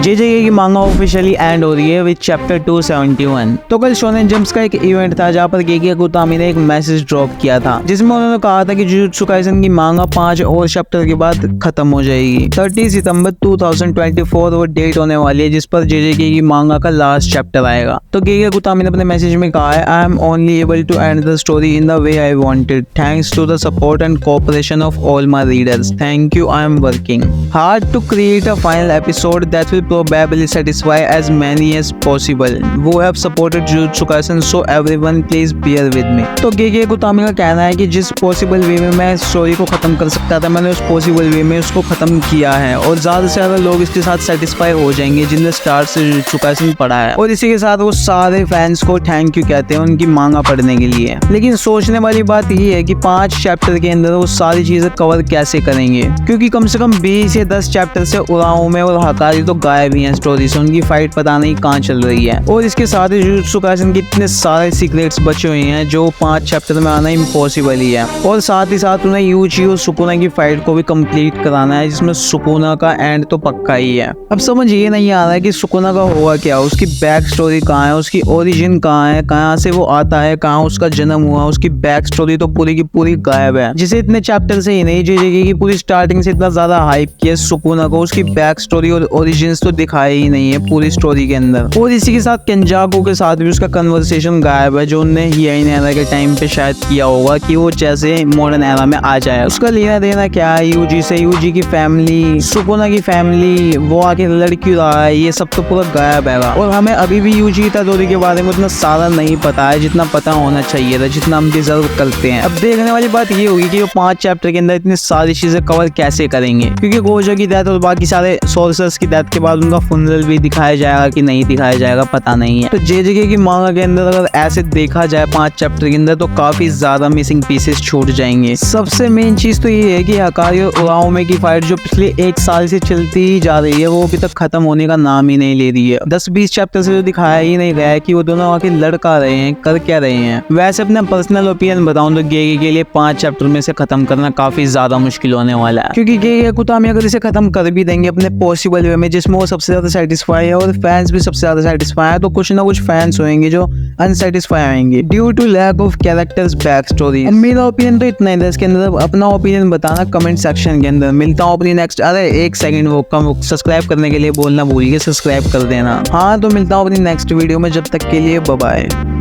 जेजेके की मांगा officially and हो रही है विद चैप्टर 271। तो कल शोनेन जंप्स का एक इवेंट था जहां पर गेकी कुतामी ने एक मैसेज ड्रॉप किया था जिसमें उन्होंने कहा था कि जुजुत्सु काइसन की मांगा 5 और चैप्टर के बाद खत्म हो जाएगी। 30 सितंबर 2024 वो डेट होने वाली है जिस पर जेजेके की मांगा का लास्ट चैप्टर आएगा। तो गेकी कुतामी ने अपने मैसेज में कहा है, I am only able to end the story in the way I wanted, thanks to the support and cooperation of all my readers, thank you, I am working hard to create a final episode that will probably satisfy as many as possible. Who have supported Jujutsu Kaisen, so everyone please bear with me. तो गेकी कुतामी का कहना है कि जिस possible way में मैं story को खत्म कर सकता था मैंने उस पॉसिबल वे में उसको खत्म किया है और ज्यादा से ज्यादा लोग इसके साथ सेटिस्फाई हो जाएंगे जिनने स्टार्ट से जुजुत्सु काइसन पढ़ा है और इसी के साथ वो सारे फैंस को थैंक यू कहते हैं उनकी मांगा पढ़ने के लिए। लेकिन सोचने वाली बात ये है कि 5 चैप्टर के अंदर वो सारी चीजें कवर कैसे करेंगे, क्योंकि कम से कम 20 या 10 चैप्टर से उराओमे और हकारी तो गायब भी हैं स्टोरी से, उनकी फाइट पता नहीं कहाँ चल रही है। और इसके साथ ही जुजुत्सु काइसन के इतने सारे सीक्रेट्स बचे हुए हैं जो 5 चैप्टर में आना इम्पॉसिबल ही है। और साथ ही साथ उन्हें यूची और सुकुना की फाइट को भी कंप्लीट कराना है जिसमें सुकुना का एंड तो पक्का ही है। अब समझ ये नहीं आ रहा है कि सुकुना का हुआ क्या, उसकी बैक स्टोरी कहाँ है, उसकी ओरिजिन कहाँ है, कहाँ से वो आता है, कहाँ उसका जन्म हुआ, उसकी बैक स्टोरी तो पूरी की पूरी गायब है। जिसे इतने चैप्टर से ही नहीं जेजेके की पूरी स्टार्टिंग से इतना ज्यादा हाइप किया सुकुना को, उसकी बैक स्टोरी और ओरिजिन तो दिखाई ही नहीं है पूरी स्टोरी के अंदर। और इसी के साथ केंजाकू के साथ भी उसका कन्वर्सेशन गायब है जो उन्होंने हियाइन एरा के टाइम पे शायद किया होगा कि वो जैसे मॉडर्न एरा में आ जाए। उसका लेना देना क्या है यूजी से, यूजी की फैमिली, सुकुना की फैमिली, वो आके लड़की रहा है, ये सब तो पूरा गायब है। और हमें अभी भी यूजी इतादोरी के बारे में उतना सारा नहीं पता है जितना पता होना चाहिए था, जितना हम डिजर्व करते हैं। अब देखने वाली बात ये होगी कि वो 5 चैप्टर के अंदर इतनी सारी चीजें कवर कैसे करेंगे, क्योंकि गोजो की डेथ और बाकी सारे सोर्सर्स की डेथ के बाद उनका फुनरल भी दिखाया जाएगा कि नहीं दिखाया जाएगा पता नहीं है। तो जेजेके की मांगा के अंदर अगर ऐसे देखा जाए 5 चैप्टर के अंदर तो काफी ज्यादा मिसिंग पीसेस छूट जाएंगे। सबसे मेन चीज तो ये है कि हकारी और उराओमे की फाइट जो पिछले 1 साल से चलती ही जा रही है वो अभी तक खत्म होने का नाम ही नहीं ले रही है। 10-20 चैप्टर से जो दिखाया ही नहीं गया है कि वो दोनों आके लड़ का रहे हैं, कर क्या रहे हैं। वैसे अपना पर्सनल ओपिनियन बताऊं तो गेकी के लिए 5 चैप्टर में से खत्म करना काफी ज्यादा मुश्किल होने वाला है, क्योंकि गेकी कुतामी अगर इसे खत्म कर भी देंगे अपने पॉसिबल वे में जिसमें वो सबसे ज्यादा सेटिस्फाई है और फैंस भी सबसे ज्यादा सेटिस्फाई है, तो कुछ ना कुछ फैंस होंगे जो अनसेटिस्फाई आएंगे due to lack of characters back story. मेरा ओपिनियन तो इतना ही था, इसके अंदर अपना ओपिनियन बताना कमेंट सेक्शन के अंदर। मिलता हूँ अपनी नेक्स्ट, अरे 1 सेकंड वो कम सब्सक्राइब करने के लिए बोलना भूल गए, सब्सक्राइब कर देना। हाँ तो मिलता हूँ अपनी नेक्स्ट वीडियो में, जब तक के लिए बाय बाय।